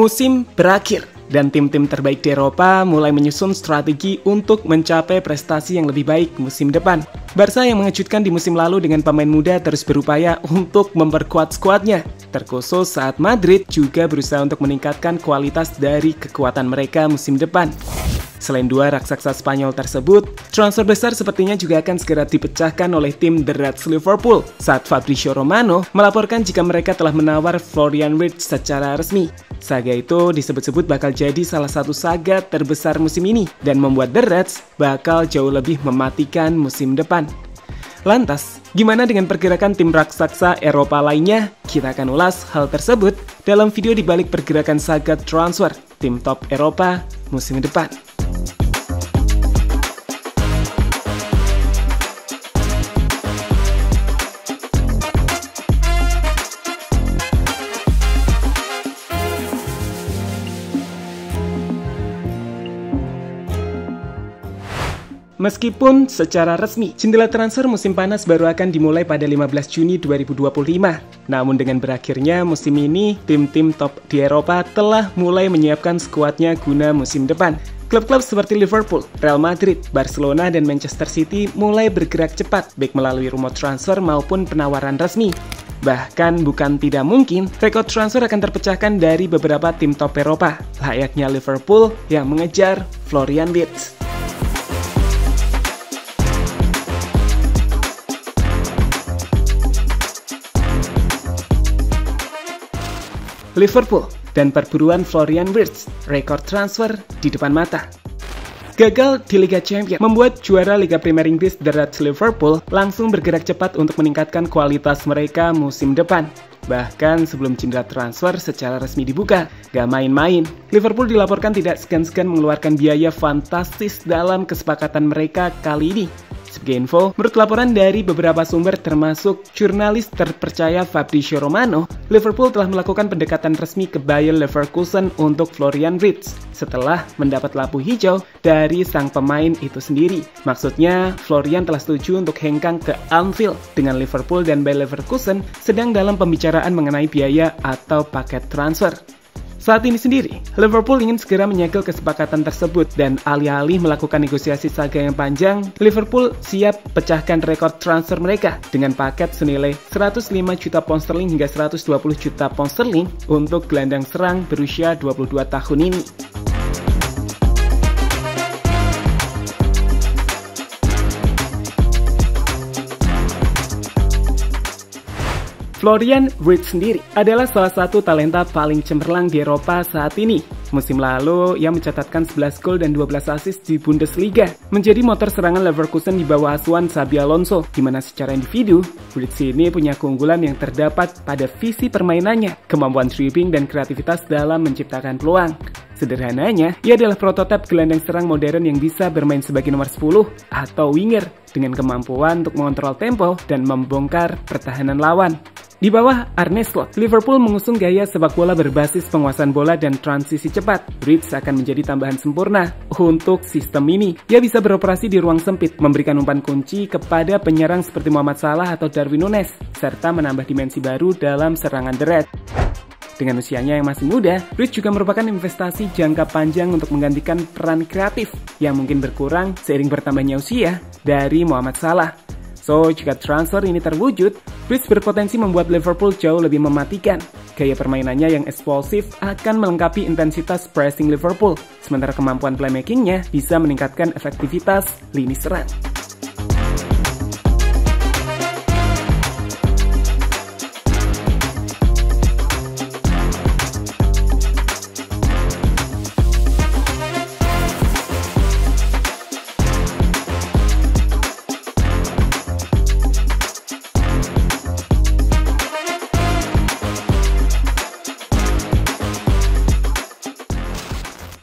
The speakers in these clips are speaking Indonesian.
Musim berakhir dan tim-tim terbaik di Eropa mulai menyusun strategi untuk mencapai prestasi yang lebih baik musim depan. Barca yang mengejutkan di musim lalu dengan pemain muda terus berupaya untuk memperkuat skuadnya, terkhusus saat Madrid juga berusaha untuk meningkatkan kualitas dari kekuatan mereka musim depan. Selain dua raksasa Spanyol tersebut, transfer besar sepertinya juga akan segera dipecahkan oleh tim The Reds Liverpool saat Fabrizio Romano melaporkan jika mereka telah menawar Florian Wirtz secara resmi. Saga itu disebut-sebut bakal jadi salah satu saga terbesar musim ini dan membuat The Reds bakal jauh lebih mematikan musim depan. Lantas, gimana dengan pergerakan tim raksasa Eropa lainnya? Kita akan ulas hal tersebut dalam video di balik pergerakan saga transfer tim top Eropa musim depan. Meskipun secara resmi, jendela transfer musim panas baru akan dimulai pada 15 Juni 2025. Namun dengan berakhirnya musim ini, tim-tim top di Eropa telah mulai menyiapkan skuadnya guna musim depan. Klub-klub seperti Liverpool, Real Madrid, Barcelona, dan Manchester City mulai bergerak cepat, baik melalui rumor transfer maupun penawaran resmi. Bahkan bukan tidak mungkin, rekor transfer akan terpecahkan dari beberapa tim top Eropa, layaknya Liverpool yang mengejar Florian Wirtz. Liverpool dan perburuan Florian Wirtz, rekor transfer di depan mata. Gagal di Liga Champions membuat juara Liga Premier Inggris The Reds Liverpool langsung bergerak cepat untuk meningkatkan kualitas mereka musim depan. Bahkan sebelum jendela transfer secara resmi dibuka, gak main-main, Liverpool dilaporkan tidak segan-segan mengeluarkan biaya fantastis dalam kesepakatan mereka kali ini. Sebagai info, menurut laporan dari beberapa sumber termasuk jurnalis terpercaya Fabrizio Romano, Liverpool telah melakukan pendekatan resmi ke Bayer Leverkusen untuk Florian Wirtz setelah mendapat lampu hijau dari sang pemain itu sendiri. Maksudnya, Florian telah setuju untuk hengkang ke Anfield dengan Liverpool dan Bayer Leverkusen sedang dalam pembicaraan mengenai biaya atau paket transfer. Saat ini sendiri, Liverpool ingin segera menyegel kesepakatan tersebut dan alih-alih melakukan negosiasi saga yang panjang, Liverpool siap pecahkan rekor transfer mereka dengan paket senilai 105 juta pound sterling hingga 120 juta pound sterling untuk gelandang serang berusia 22 tahun ini. Florian Wirtz sendiri adalah salah satu talenta paling cemerlang di Eropa saat ini. Musim lalu, ia mencatatkan 11 gol dan 12 assist di Bundesliga, menjadi motor serangan Leverkusen di bawah asuhan Xabi Alonso, di mana secara individu, Wirtz ini punya keunggulan yang terdapat pada visi permainannya, kemampuan dribbling dan kreativitas dalam menciptakan peluang. Sederhananya, ia adalah prototipe gelandang serang modern yang bisa bermain sebagai nomor 10 atau winger dengan kemampuan untuk mengontrol tempo dan membongkar pertahanan lawan. Di bawah Arne Slot, Liverpool mengusung gaya sepak bola berbasis penguasaan bola dan transisi cepat. Wirtz akan menjadi tambahan sempurna untuk sistem ini. Ia bisa beroperasi di ruang sempit, memberikan umpan kunci kepada penyerang seperti Mohamed Salah atau Darwin Núñez, serta menambah dimensi baru dalam serangan The Reds. Dengan usianya yang masih muda, Wirtz juga merupakan investasi jangka panjang untuk menggantikan peran kreatif yang mungkin berkurang seiring bertambahnya usia dari Mohamed Salah. So, jika transfer ini terwujud, Wirtz berpotensi membuat Liverpool jauh lebih mematikan. Gaya permainannya yang eksplosif akan melengkapi intensitas pressing Liverpool, sementara kemampuan playmakingnya bisa meningkatkan efektivitas lini serang.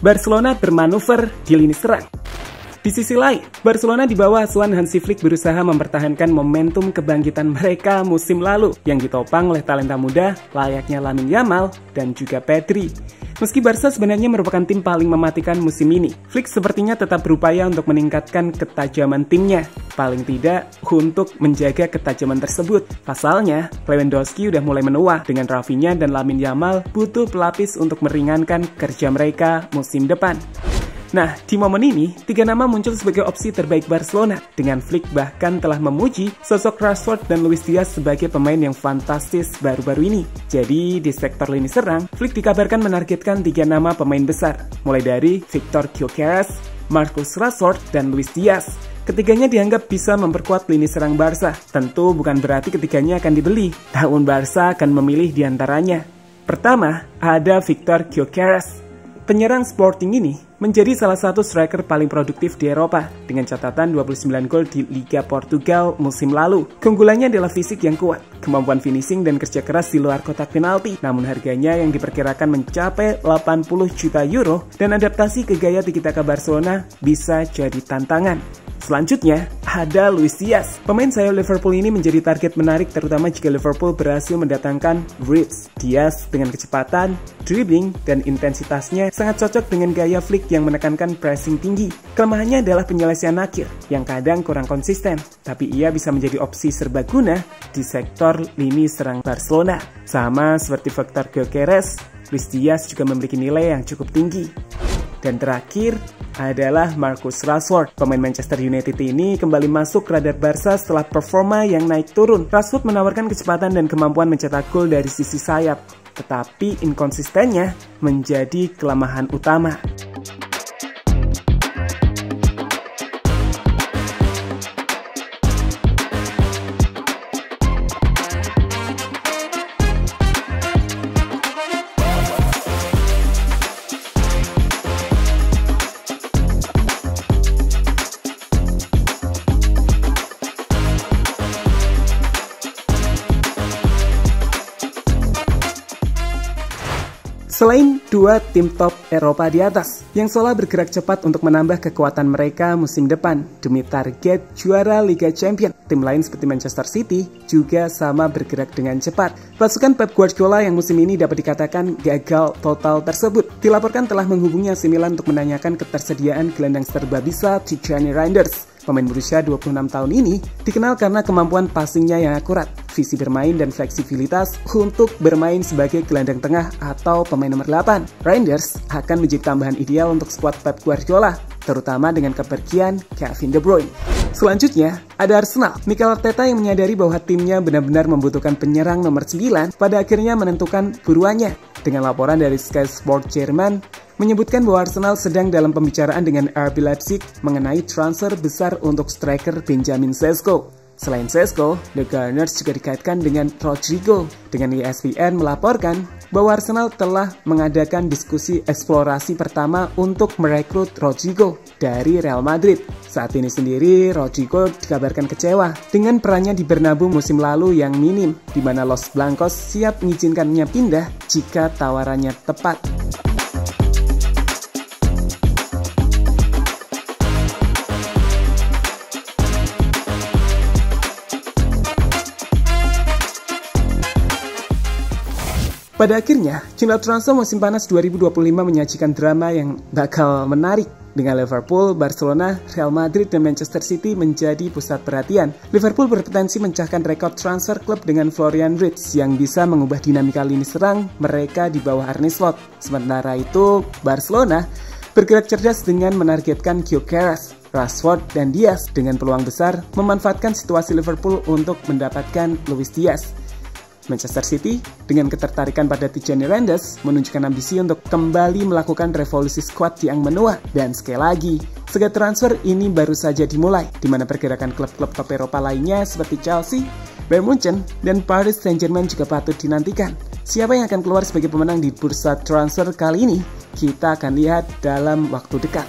Barcelona bermanuver di lini serang. Di sisi lain, Barcelona di bawah asuhan Hansi Flick berusaha mempertahankan momentum kebangkitan mereka musim lalu yang ditopang oleh talenta muda layaknya Lamine Yamal dan juga Pedri. Meski Barca sebenarnya merupakan tim paling mematikan musim ini, Flick sepertinya tetap berupaya untuk meningkatkan ketajaman timnya. Paling tidak untuk menjaga ketajaman tersebut. Pasalnya, Lewandowski udah mulai menua dengan Rafinha dan Lamine Yamal butuh pelapis untuk meringankan kerja mereka musim depan. Nah, di momen ini, 3 nama muncul sebagai opsi terbaik Barcelona, dengan Flick bahkan telah memuji sosok Rashford dan Luis Diaz sebagai pemain yang fantastis baru-baru ini. Jadi, di sektor lini serang, Flick dikabarkan menargetkan 3 nama pemain besar, mulai dari Victor Gyökeres, Marcus Rashford, dan Luis Diaz. Ketiganya dianggap bisa memperkuat lini serang Barca. Tentu bukan berarti ketiganya akan dibeli, namun Barca akan memilih di antaranya. Pertama, ada Victor Gyökeres. Penyerang Sporting ini menjadi salah satu striker paling produktif di Eropa dengan catatan 29 gol di Liga Portugal musim lalu. Keunggulannya adalah fisik yang kuat, kemampuan finishing dan kerja keras di luar kotak penalti. Namun harganya yang diperkirakan mencapai 80 juta euro dan adaptasi ke gaya tiki-taka Barcelona bisa jadi tantangan. Selanjutnya, ada Luis Diaz. Pemain sayap Liverpool ini menjadi target menarik terutama jika Liverpool berhasil mendatangkan Rich. Diaz dengan kecepatan, dribbling, dan intensitasnya sangat cocok dengan gaya Flick yang menekankan pressing tinggi. Kelemahannya adalah penyelesaian akhir yang kadang kurang konsisten, tapi ia bisa menjadi opsi serbaguna di sektor lini serang Barcelona. Sama seperti Victor Gyökeres, Luis Diaz juga memiliki nilai yang cukup tinggi. Dan terakhir adalah Marcus Rashford. Pemain Manchester United ini kembali masuk radar Barca setelah performa yang naik turun. Rashford menawarkan kecepatan dan kemampuan mencetak gol dari sisi sayap, tetapi inkonsistennya menjadi kelemahan utama. Selain 2 tim top Eropa di atas, yang seolah bergerak cepat untuk menambah kekuatan mereka musim depan demi target juara Liga Champions, tim lain seperti Manchester City juga sama bergerak dengan cepat. Pasukan Pep Guardiola yang musim ini dapat dikatakan gagal total tersebut dilaporkan telah menghubungi AC Milan untuk menanyakan ketersediaan gelandang serbabisa Tijani Reinders. Pemain berusia 26 tahun ini dikenal karena kemampuan passingnya yang akurat, visi bermain dan fleksibilitas untuk bermain sebagai gelandang tengah atau pemain nomor 8. Reinders akan menjadi tambahan ideal untuk skuad Pep Guardiola, terutama dengan kepergian Kevin De Bruyne. Selanjutnya, ada Arsenal. Mikel Arteta yang menyadari bahwa timnya benar-benar membutuhkan penyerang nomor 9 pada akhirnya menentukan buruannya. Dengan laporan dari Sky Sport Jerman menyebutkan bahwa Arsenal sedang dalam pembicaraan dengan RB Leipzig mengenai transfer besar untuk striker Benjamin Sesko. Selain Sesko, The Gunners juga dikaitkan dengan Rodrigo. Dengan ESPN melaporkan bahwa Arsenal telah mengadakan diskusi eksplorasi pertama untuk merekrut Rodrigo dari Real Madrid. Saat ini sendiri, Rodrigo dikabarkan kecewa dengan perannya di Bernabeu musim lalu yang minim, di mana Los Blancos siap mengizinkannya pindah jika tawarannya tepat. Pada akhirnya, jurnal transfer musim panas 2025 menyajikan drama yang bakal menarik. Dengan Liverpool, Barcelona, Real Madrid, dan Manchester City menjadi pusat perhatian. Liverpool berpotensi mencahkan rekor transfer klub dengan Florian Wirtz yang bisa mengubah dinamika lini serang mereka di bawah Arne Slot. Sementara itu, Barcelona bergerak cerdas dengan menargetkan Gyökeres, Rashford, dan Diaz dengan peluang besar memanfaatkan situasi Liverpool untuk mendapatkan Luis Diaz. Manchester City dengan ketertarikan pada Tijani Reinders menunjukkan ambisi untuk kembali melakukan revolusi skuad yang menua. Dan sekali lagi, sega transfer ini baru saja dimulai, di mana pergerakan klub-klub top Eropa lainnya seperti Chelsea, Bayern Munchen, dan Paris Saint-Germain juga patut dinantikan. Siapa yang akan keluar sebagai pemenang di bursa transfer kali ini? Kita akan lihat dalam waktu dekat.